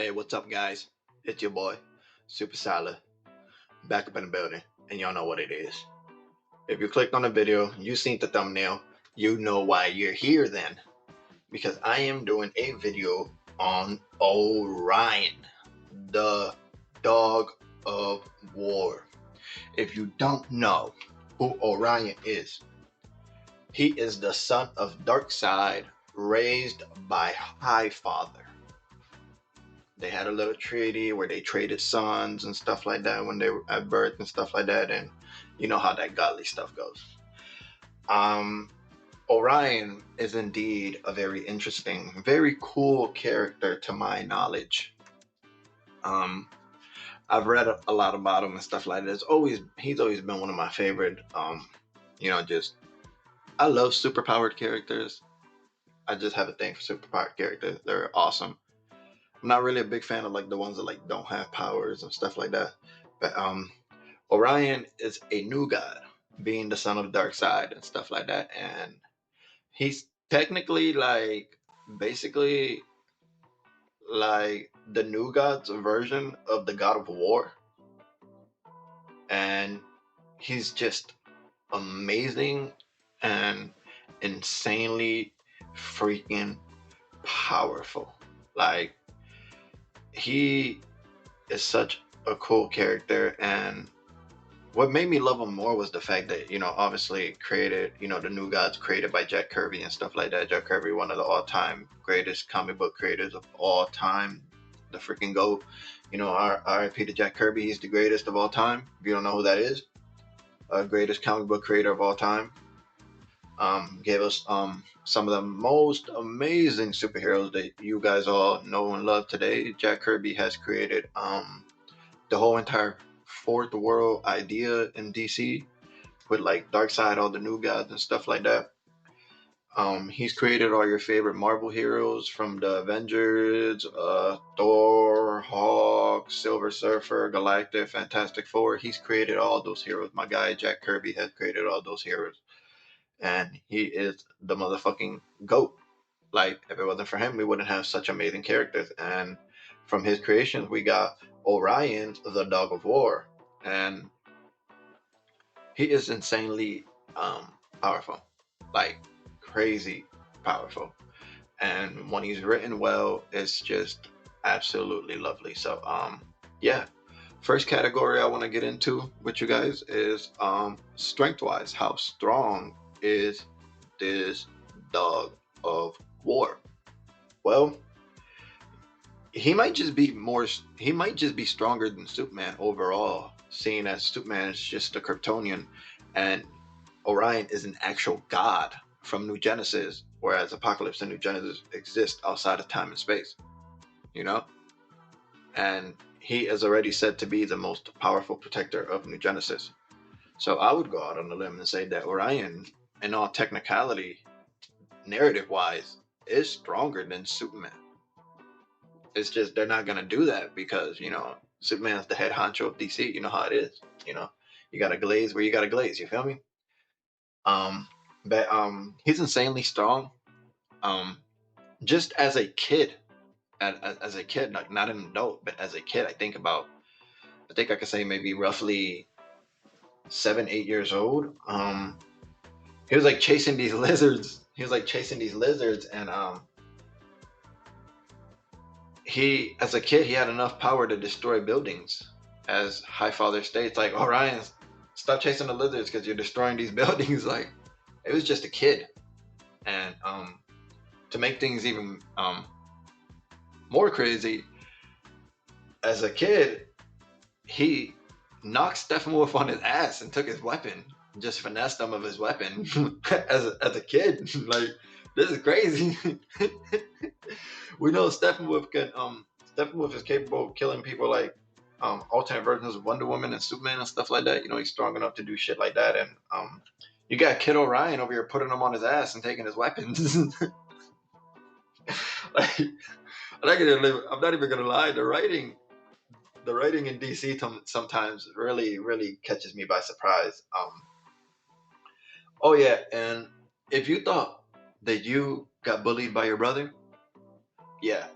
Hey, what's up, guys? It's your boy, Super Salad, back up in the building, and y'all know what it is. If you clicked on the video, you seen the thumbnail, you know why you're here then. Because I am doing a video on Orion, the dog of war. If you don't know who Orion is, he is the son of Darkseid, raised by Highfather. They had a little treaty where they traded sons and stuff like that when they were at birth and stuff like that, and you know how that godly stuff goes. um Orion is indeed a very interesting, very cool character to my knowledge. um I've read a lot about him and stuff like that. He's always been one of my favorite. Just I love superpowered characters. I just have a thing for superpowered characters. They're awesome. I'm not really a big fan of like the ones that like don't have powers and stuff like that. But Orion is a new god, being the son of Darkseid and stuff like that. And he's technically like basically like the new god's version of the god of war. And he's just amazing and insanely freaking powerful. Like, he is such a cool character, and what made me love him more was the fact that, obviously created, the new gods created by Jack Kirby and stuff like that. Jack Kirby, one of the all-time greatest comic book creators of all time, the freaking GOAT. RIP to Jack Kirby. He's the greatest of all time. If you don't know who that is, greatest comic book creator of all time. Gave us some of the most amazing superheroes that you guys all know and love today. Jack Kirby has created the whole entire fourth world idea in DC with like Darkseid, all the new gods and stuff like that. He's created all your favorite Marvel heroes from the Avengers, Thor, Hulk, Silver Surfer, Galactic, Fantastic Four. He's created all those heroes. My guy Jack Kirby has created all those heroes, and he is the motherfucking GOAT. Like, if it wasn't for him, we wouldn't have such amazing characters. And from his creations, we got Orion, the dog of war, and he is insanely powerful, like crazy powerful. And when he's written well, it's just absolutely lovely. So yeah, first category I want to get into with you guys is strength wise. How strong is this dog of war? Well, he might just be stronger than Superman overall, seeing as Superman is just a Kryptonian and Orion is an actual god from New Genesis, whereas Apocalypse and New Genesis exist outside of time and space, you know? And he is already said to be the most powerful protector of New Genesis. So I would go out on a limb and say that Orion, in all technicality, narrative wise, is stronger than Superman. It's just they're not gonna do that because Superman's the head honcho of DC. You know how it is. You gotta glaze where you gotta glaze. You feel me? But he's insanely strong. Um, just as a kid, as a kid, like not an adult, but as a kid, I think I could say maybe roughly 7, 8 years old. He was like chasing these lizards. He was like chasing these lizards, and he, as a kid, he had enough power to destroy buildings. As Highfather states, like, Orion, stop chasing the lizards because you're destroying these buildings. Like, it was just a kid. And to make things even more crazy, as a kid, he knocked Steppenwolf on his ass and took his weapon, just finessed him of his weapon as a kid. Like, this is crazy. We know Steppenwolf is capable of killing people like alternate versions of Wonder Woman and Superman and stuff like that. He's strong enough to do shit like that. And you got Kid Orion over here putting him on his ass and taking his weapons. Like, I'm not even gonna lie. The writing in DC sometimes really catches me by surprise. Oh yeah, and if you thought that you got bullied by your brother, yeah,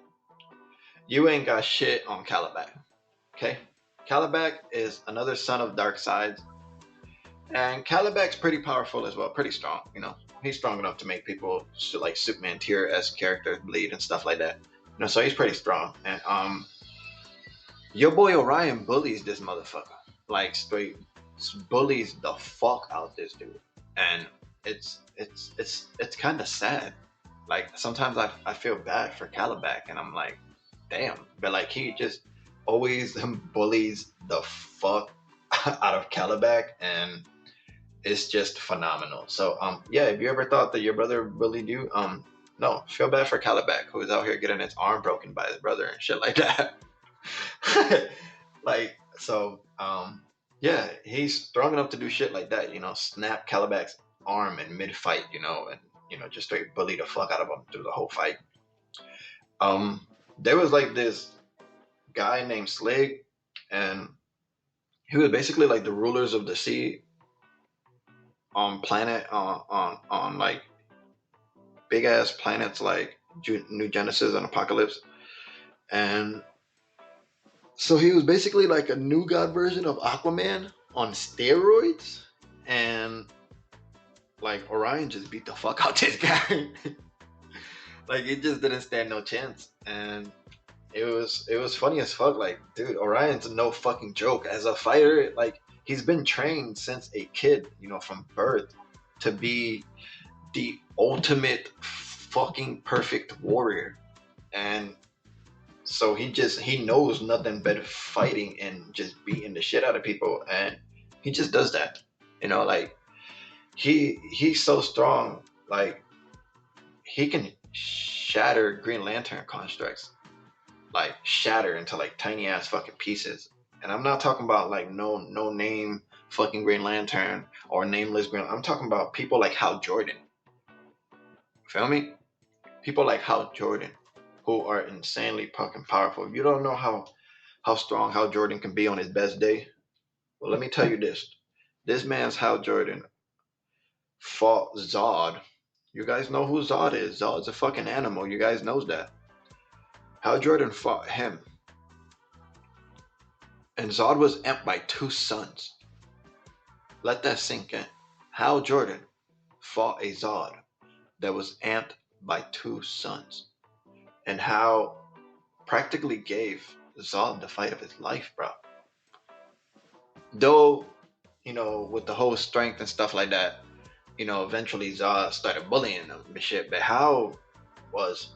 You ain't got shit on Calabac. Okay? Calabac is another son of Darkseid, and Calabac's pretty powerful as well, pretty strong. He's strong enough to make people like Superman tier as characters bleed and stuff like that. So he's pretty strong. And your boy Orion bullies this motherfucker, like straight bullies the fuck out this dude, and it's kind of sad. Like sometimes I feel bad for Calabac, and I'm like, damn, but like he just always bullies the fuck out of Calabac, and it's just phenomenal. So yeah, if you ever thought that your brother bullied you, no, feel bad for Calabac, who's out here getting his arm broken by his brother and shit like that. Like so, yeah, he's strong enough to do shit like that. Snap Calabac's arm in mid fight. And just straight bully the fuck out of him through the whole fight. There was like this guy named Slig, and he was basically like the rulers of the sea on planet on like big ass planets like New Genesis and Apocalypse, and so he was basically like a new god version of Aquaman on steroids, and like Orion just beat the fuck out this guy. Like he just didn't stand no chance, and it was funny as fuck. Like, dude, Orion's no fucking joke as a fighter. Like he's been trained since a kid, from birth, to be the ultimate fucking perfect warrior, and so he knows nothing but fighting and just beating the shit out of people, and he just does that. Like he's so strong. Like he can shatter Green Lantern constructs, like shatter into like tiny ass fucking pieces. And I'm not talking about like no name fucking Green Lantern or nameless Green. I'm talking about people like Hal Jordan. Feel me? People like Hal Jordan, who are insanely fucking powerful. If you don't know how strong Hal Jordan can be on his best day, well, let me tell you this. This man's Hal Jordan fought Zod. You guys know who Zod is. Zod's a fucking animal. You guys knows that. Hal Jordan fought him. And Zod was amped by two suns. Let that sink in. Hal Jordan fought a Zod that was amped by two suns. And Hal practically gave Zod the fight of his life, bro. Though, with the whole strength and stuff like that, eventually Zod started bullying him and shit. But Hal was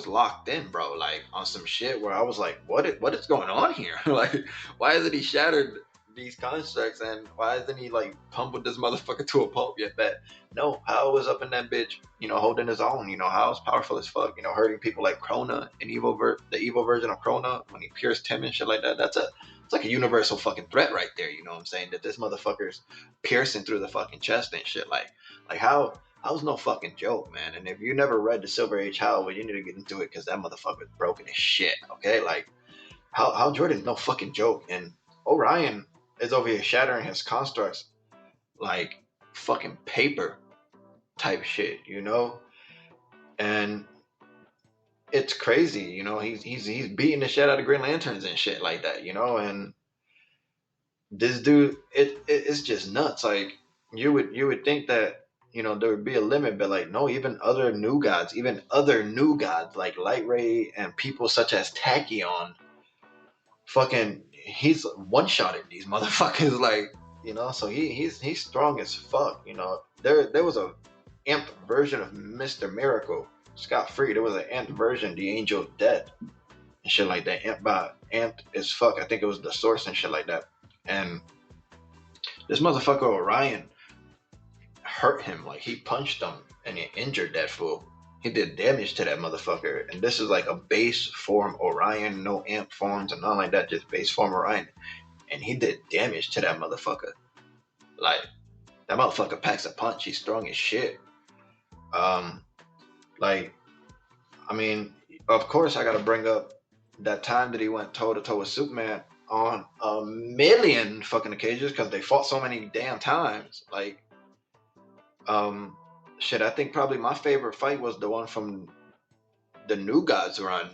locked in, bro, like on some shit where I was like, what is going on here? Like, why isn't he shattered these constructs, and why isn't he like pummeled this motherfucker to a pulp yet? But no, Hal was up in that bitch, holding his own. Hal's powerful as fuck, hurting people like Krona and the evil version of Krona when he pierced him and shit like that. It's like a universal fucking threat right there, you know what I'm saying? That this motherfucker's piercing through the fucking chest and shit. Like Hal's no fucking joke, man. And if you never read the Silver Age Hal, well, you need to get into it, because that motherfucker's broken as shit, okay? Like, Hal Jordan's no fucking joke. And Orion is over here shattering his constructs like fucking paper type shit, And it's crazy, he's beating the shit out of Green Lanterns and shit like that, and this dude, it's just nuts. Like you would think that there would be a limit, but like no, even other new gods like Light Ray and people such as Tachyon, fucking he's one shotted these motherfuckers, like so he's strong as fuck. There was a amped version of Mr. Miracle, Scott Free. There was an amped version, the Angel of Death and shit like that, amped as fuck. I think it was the Source and shit like that. And this motherfucker Orion hurt him. Like he punched him and he injured that fool. He did damage to that motherfucker. And this is like a base form Orion, no amp forms and nothing like that, just base form Orion. And he did damage to that motherfucker. Like that motherfucker packs a punch. He's strong as shit. Like, I mean, of course I gotta bring up that time that he went toe to toe with Superman on a million fucking occasions, because they fought so many damn times. Like, shit, I think probably my favorite fight was the one from the New Gods run,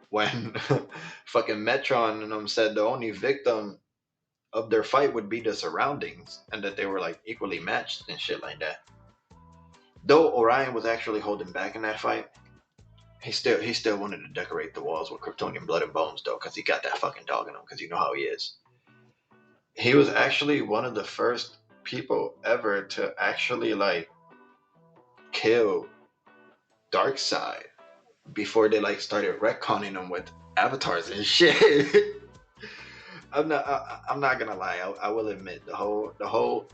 when fucking Metron and them said the only victim of their fight would be the surroundings, and that they were like equally matched and shit like that. Though Orion was actually holding back in that fight, he still wanted to decorate the walls with Kryptonian blood and bones though, because he got that fucking dog in him, because you know how he is. He was actually one of the first people ever to actually like kill Darkseid before they like started retconning him with avatars and shit. I'm not gonna lie. I will admit the whole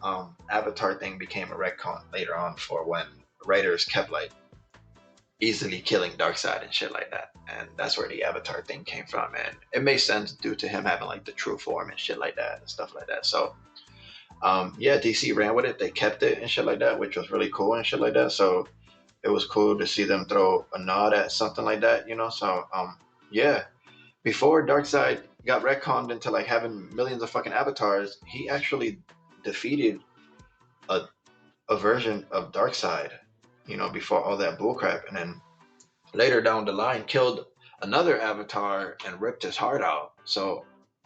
Avatar thing became a retcon later on for when writers kept like easily killing Darkseid and shit like that, and that's where the Avatar thing came from. And it made sense due to him having like the true form and shit like that and stuff like that. So yeah, DC ran with it. They kept it and shit like that, which was really cool and shit like that. So it was cool to see them throw a nod at something like that, you know. So yeah, before Darkseid got retconned into like having millions of fucking avatars, he actually defeated a a version of Darkseid, you know, before all that bullcrap, and then later down the line killed another avatar and ripped his heart out. So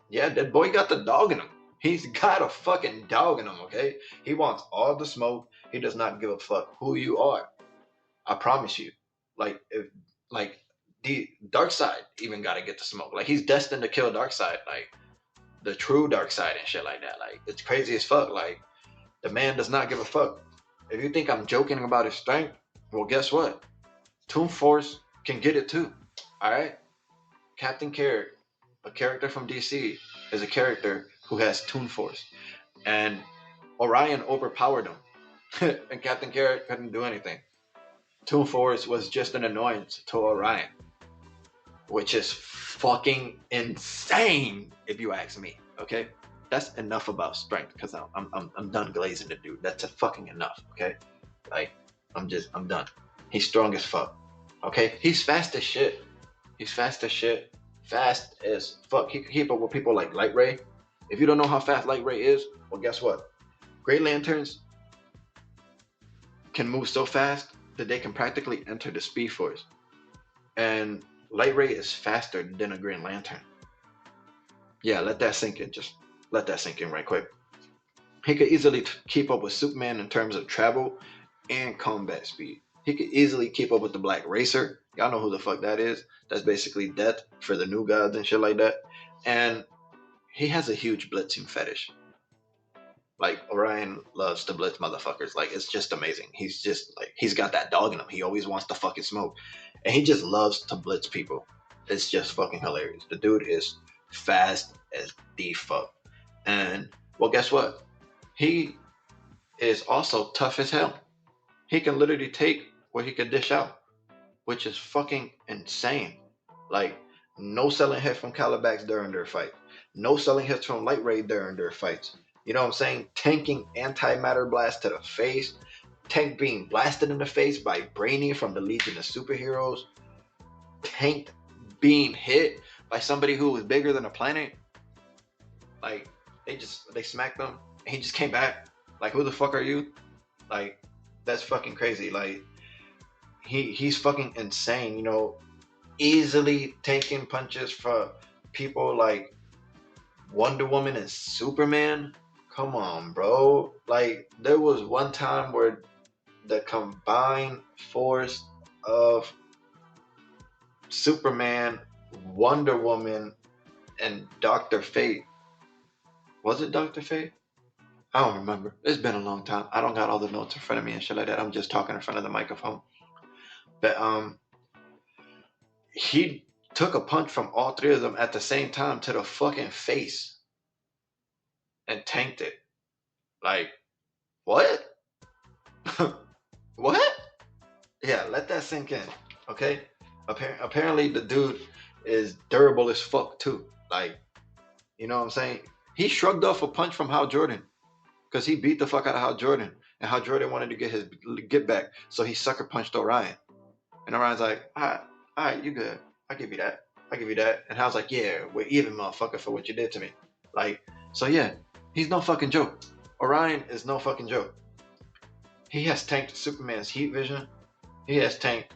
yeah, that boy got the dog in him. He's got a fucking dog in him, okay? He wants all the smoke. He does not give a fuck who you are. I promise you. Like if like the Darkseid even gotta get the smoke. Like he's destined to kill Darkseid, like the true Darkseid and shit like that. Like it's crazy as fuck. Like the man does not give a fuck. If you think I'm joking about his strength, well guess what? Toon Force can get it too. Alright? Captain Carrot, a character from DC, is a character who has Toon Force. And Orion overpowered him. And Captain Carrot couldn't do anything. Toon Force was just an annoyance to Orion, which is fucking insane if you ask me. Okay, that's enough about strength because I'm done glazing the dude. That's a fucking enough. Okay, like I'm done. He's strong as fuck. Okay, he's fast as shit. He's fast as shit. Fast as fuck. He can keep up with people like Light Ray. If you don't know how fast Light Ray is, well guess what? Grey Lanterns can move so fast that they can practically enter the Speed Force. And Light Ray is faster than a Green Lantern. Yeah, let that sink in. Just let that sink in right quick. He could easily keep up with Superman in terms of travel and combat speed. He could easily keep up with the Black Racer. Y'all know who the fuck that is. That's basically death for the new gods and shit like that. And he has a huge blitzing fetish. Like Orion loves to blitz motherfuckers. Like it's just amazing. He's just like he's got that dog in him. He always wants to fucking smoke. And he just loves to blitz people. It's just fucking hilarious. The dude is fast as the fuck. And well guess what? He is also tough as hell. He can literally take what he can dish out, which is fucking insane. Like, no selling hits from Calibax during their fight. No selling hits from Light Ray during their fights. You know what I'm saying? Tanking antimatter blast to the face. Tank being blasted in the face by Brainy from the Legion of Superheroes. Tank being hit by somebody who was bigger than a planet. Like, they smacked him. And he just came back. Like, who the fuck are you? Like, that's fucking crazy. Like, he's fucking insane, you know, easily taking punches for people like Wonder Woman and Superman. Come on, bro. Like, there was one time where the combined force of Superman, Wonder Woman, and Dr. Fate. Was it Dr. Fate? I don't remember. It's been a long time. I don't got all the notes in front of me and shit like that. I'm just talking in front of the microphone. But he took a punch from all three of them at the same time to the fucking face and tanked it. Like, what? What? Yeah, let that sink in. Okay? Apparently the dude is durable as fuck too. Like, you know what I'm saying? He shrugged off a punch from Hal Jordan because he beat the fuck out of Hal Jordan, and Hal Jordan wanted to get his get back, so he sucker punched Orion. And Orion's like, all right, you good. I'll give you that. And Hal's like, yeah, we're even, motherfucker, for what you did to me. Like, so yeah, he's no fucking joke. Orion is no fucking joke. He has tanked Superman's heat vision. He has tanked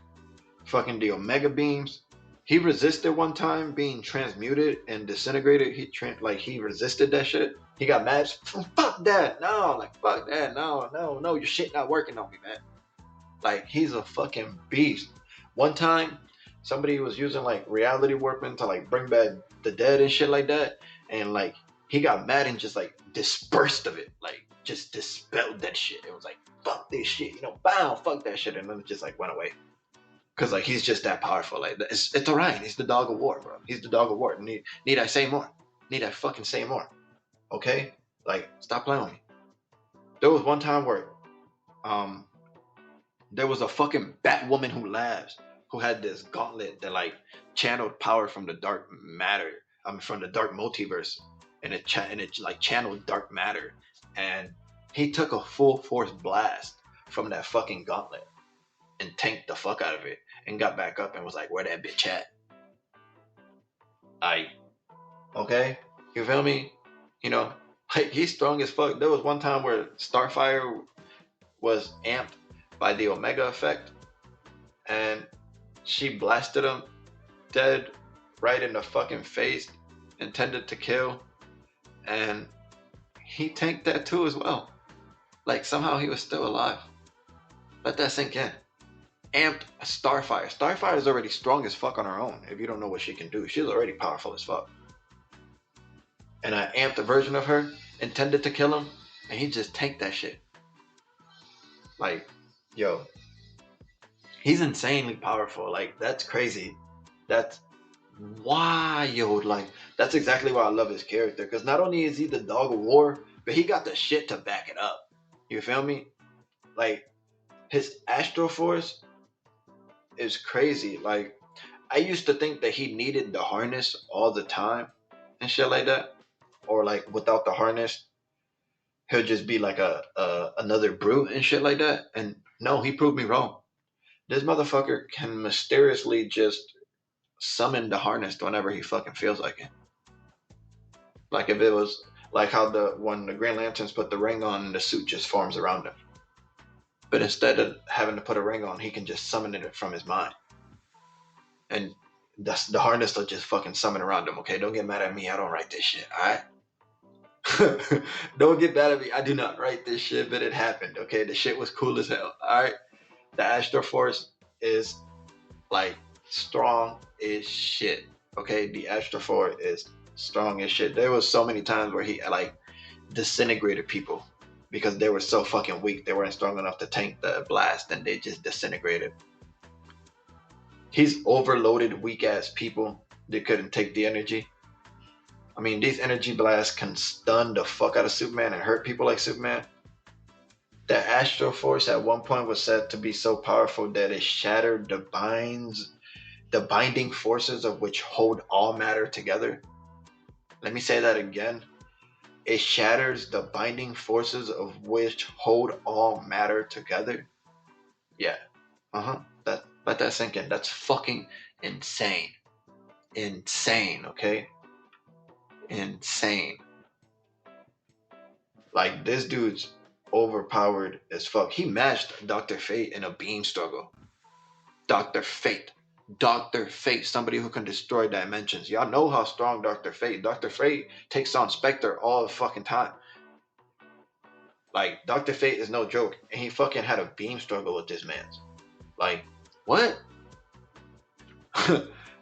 fucking the Omega beams. He resisted one time being transmuted and disintegrated. He resisted that shit. He got mad. Fuck that. No, like fuck that. No, no, no. Your shit not working on me, man. Like he's a fucking beast. One time, somebody was using like reality warping to like bring back the dead and shit like that, and like he got mad and just like dispersed of it, like just dispelled that shit. It was like fuck this shit, bow, fuck that shit, and then it just like went away. Cause like he's just that powerful. Like it's Orion. He's the dog of war, bro. He's the dog of war. Need I say more? Need I fucking say more? Okay, like stop playing with me. There was one time where um there was a fucking Batwoman who laughs, who had this gauntlet that like channeled power from the dark matter. I mean, from the dark multiverse, and it like channeled dark matter, and he took a full force blast from that fucking gauntlet and tanked the fuck out of it and got back up and was like, "Where that bitch at?" Like, okay, you feel me? You know, like he's strong as fuck. There was one time where Starfire was amped by the Omega effect, and she blasted him dead right in the fucking face, intended to kill, and he tanked that too as well. Like somehow he was still alive. Let that sink in. Amped Starfire. Starfire is already strong as fuck on her own. If you don't know what she can do, she's already powerful as fuck. And I amped a version of her, intended to kill him, and he just tanked that shit. Like, yo, he's insanely powerful. Like, that's crazy. That's wild. Like, that's exactly why I love his character. Because not only is he the dog of war, but he got the shit to back it up. You feel me? Like, his Astro Force is crazy. Like, I used to think that he needed the harness all the time and shit like that. Or, like, without the harness, he'll just be like a another brute and shit like that. And no, he proved me wrong. This motherfucker can mysteriously just summon the harness whenever he fucking feels like it. Like if it was like how when the Green Lanterns put the ring on, the suit just forms around him. But instead of having to put a ring on, he can just summon it from his mind, and the harness will just fucking summon around him. Okay, don't get mad at me. I don't write this shit. All right. Don't get mad at me. I do not write this shit, but it happened. Okay, the shit was cool as hell. All right. The Astro Force is like strong as shit. Okay, the Astro Force is strong as shit. There was so many times where he like disintegrated people because they were so fucking weak. They weren't strong enough to tank the blast, and they just disintegrated. He's overloaded weak ass people that couldn't take the energy. I mean, these energy blasts can stun the fuck out of Superman and hurt people like Superman. The Astro Force at one point was said to be so powerful that it shattered the binding forces of which hold all matter together. Let me say that again. It shatters the binding forces of which hold all matter together. Yeah. Let that sink in. That's fucking insane. Insane, okay? Insane. Like this dude's overpowered as fuck. He matched Dr. Fate in a beam struggle. Dr. Fate. Dr. Fate, somebody who can destroy dimensions. Y'all know how strong Dr. Fate. Dr. Fate takes on Spectre all the fucking time. Like, Dr. Fate is no joke. And he fucking had a beam struggle with this man. Like, what?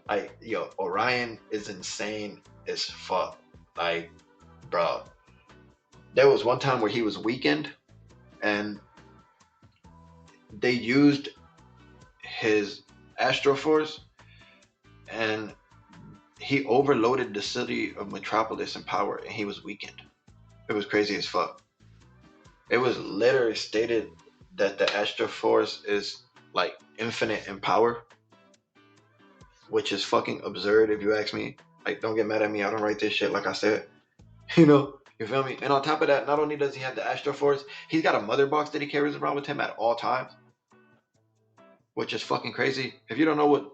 Like, yo, Orion is insane as fuck. Like, bro. There was one time where he was weakened, and they used his Astro Force, and he overloaded the city of Metropolis in power, and he was weakened. It was crazy as fuck. It was literally stated that the Astro Force is like infinite in power, which is fucking absurd if you ask me. Like, don't get mad at me. I don't write this shit like I said. You feel me? And on top of that, not only does he have the Astro Force, he's got a mother box that he carries around with him at all times, which is fucking crazy. If you don't know what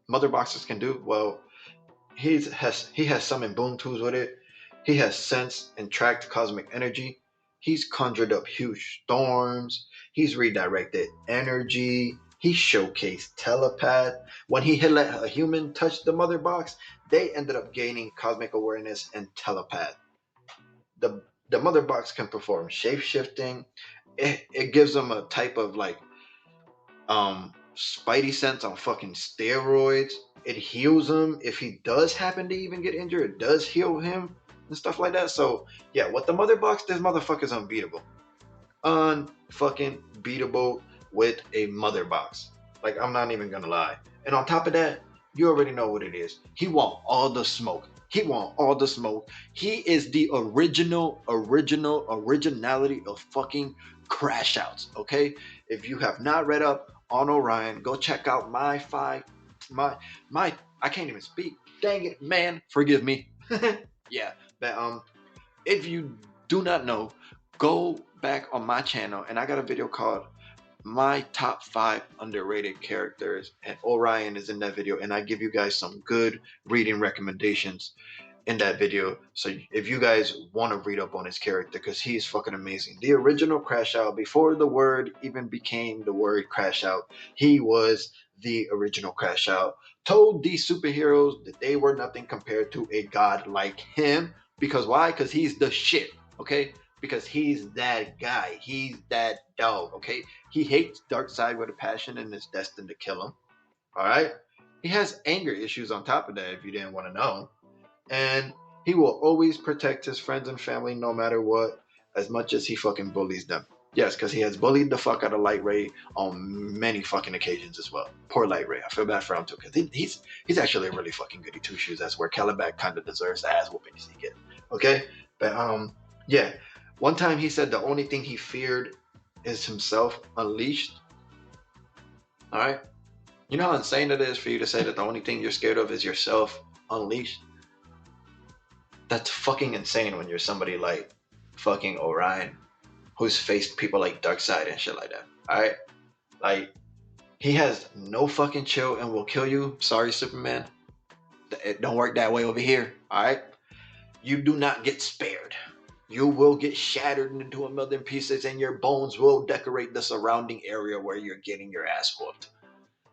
mother boxes can do, well, he has summoned boom tools with it. He has sensed and tracked cosmic energy. He's conjured up huge storms. He's redirected energy. He showcased telepath. When he had let a human touch the mother box, they ended up gaining cosmic awareness and telepath. The mother box can perform shape shifting. It gives them a type of like spidey sense on fucking steroids. It heals him if he does happen to even get injured. It does heal him and stuff like that. So yeah, what the mother box, this motherfucker's unbeatable. Unfucking beatable with a mother box. Like, I'm not even gonna lie. And on top of that, you already know what it is. He want all the smoke. He want all the smoke. He is the originality of fucking crash outs. Okay? If you have not read up on Orion, go check out my I can't even speak. Dang it, man. Forgive me. Yeah. But if you do not know, go back on my channel and I got a video called My Top 5 Underrated Characters, and Orion is in that video, and I give you guys some good reading recommendations in that video. So if you guys want to read up on his character, because he's fucking amazing. The original Crash Out, before the word even became the word Crash Out, he was the original Crash Out. Told these superheroes that they were nothing compared to a god like him. Because why? Because he's the shit. Okay? Because he's that guy. He's that dog. Okay? He hates Darkseid with a passion and is destined to kill him. Alright? He has anger issues on top of that, if you didn't want to know. And he will always protect his friends and family no matter what, as much as he fucking bullies them. Yes, because he has bullied the fuck out of Light Ray on many fucking occasions as well. Poor Light Ray. I feel bad for him too, because he's actually a really fucking goody two shoes. That's where Calabac kind of deserves the ass whoopings he get. Okay? But yeah. One time he said the only thing he feared is himself unleashed. Alright? You know how insane it is for you to say that the only thing you're scared of is yourself unleashed? That's fucking insane when you're somebody like fucking Orion, who's faced people like Darkseid and shit like that. Alright? Like, he has no fucking chill and will kill you. Sorry, Superman. It don't work that way over here. Alright? You do not get spared. You will get shattered into a million pieces and your bones will decorate the surrounding area where you're getting your ass whooped.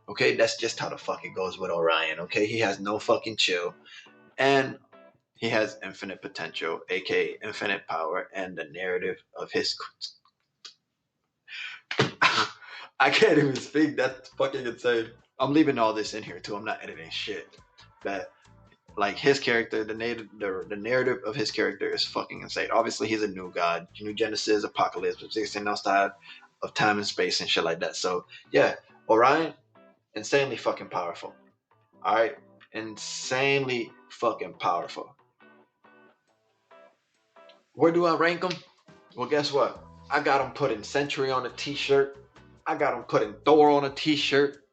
Okay? That's just how the fuck it goes with Orion. Okay? He has no fucking chill. And he has infinite potential, aka infinite power, and the narrative of his... I can't even speak. That's fucking insane. I'm leaving all this in here too. I'm not editing shit. But like, his character, the narrative of his character is fucking insane. Obviously, he's a new god, new Genesis, Apocalypse, existing outside of time and space and shit like that. So yeah, Orion, insanely fucking powerful. All right, insanely fucking powerful. Where do I rank him? Well, guess what? I got him putting Sentry on a t-shirt. I got him putting Thor on a t-shirt.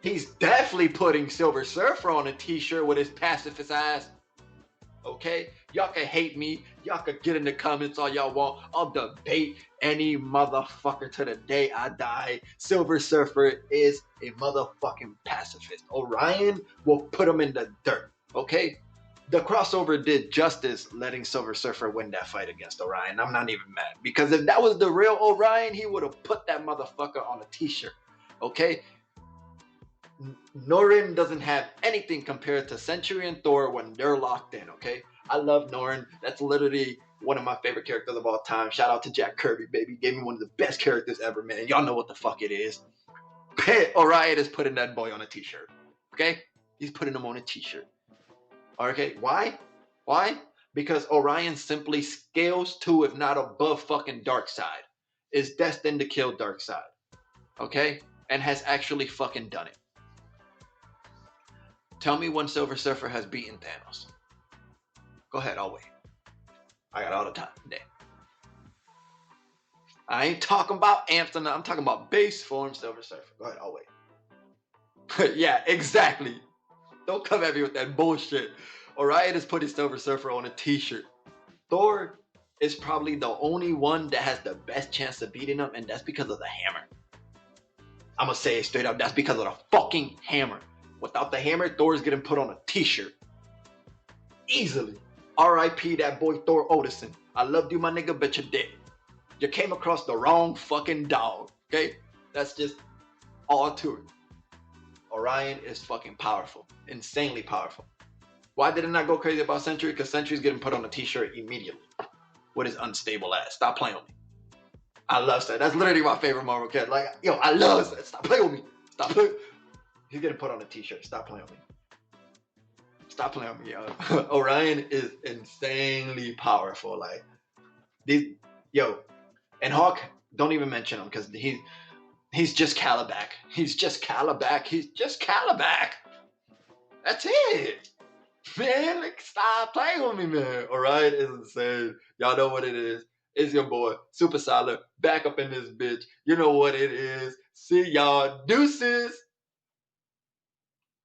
He's definitely putting Silver Surfer on a t-shirt with his pacifist ass. Okay? Y'all can hate me. Y'all can get in the comments all y'all want. I'll debate any motherfucker to the day I die. Silver Surfer is a motherfucking pacifist. Orion will put him in the dirt. Okay? The crossover did justice letting Silver Surfer win that fight against Orion. I'm not even mad. Because if that was the real Orion, he would have put that motherfucker on a t-shirt. Okay? Norrin doesn't have anything compared to Sentry and Thor when they're locked in, okay? I love Norrin. That's literally one of my favorite characters of all time. Shout out to Jack Kirby, baby. Gave me one of the best characters ever, man. Y'all know what the fuck it is. Orion is putting that boy on a t-shirt, okay? He's putting him on a t-shirt. Okay, why? Why? Because Orion simply scales to, if not above, fucking Darkseid. Is destined to kill Darkseid. Okay? And has actually fucking done it. Tell me when Silver Surfer has beaten Thanos. Go ahead, I'll wait. I got all the time today. I ain't talking about Amphton, I'm talking about base form Silver Surfer. Go ahead, I'll wait. Yeah, exactly. Don't come at me with that bullshit. Orion is putting Silver Surfer on a t-shirt. Thor is probably the only one that has the best chance of beating him, and that's because of the hammer. I'm gonna say it straight up, that's because of the fucking hammer. Without the hammer, Thor's getting put on a t-shirt. Easily. R.I.P. that boy Thor Odinson. I loved you, my nigga, but you did. You came across the wrong fucking dog, okay? That's just all to it. Orion is fucking powerful, insanely powerful. Why did it not go crazy about Sentry? Because Sentry's getting put on a t-shirt immediately with his unstable ass. Stop playing with me. I love that. That's literally my favorite Marvel character. Like, yo, I love that. Stop playing with me. Stop playing. He's getting put on a t-shirt. Stop playing with me. Stop playing with me, yo. Orion is insanely powerful. Like, these, yo, and Hawk, don't even mention him because he's just Calabac. He's just Calabac. He's just Calabac. That's it. Man, like, stop playing with me, man. Orion is insane. Y'all know what it is. It's your boy, Super Solid, back up in this bitch. You know what it is. See y'all. Deuces.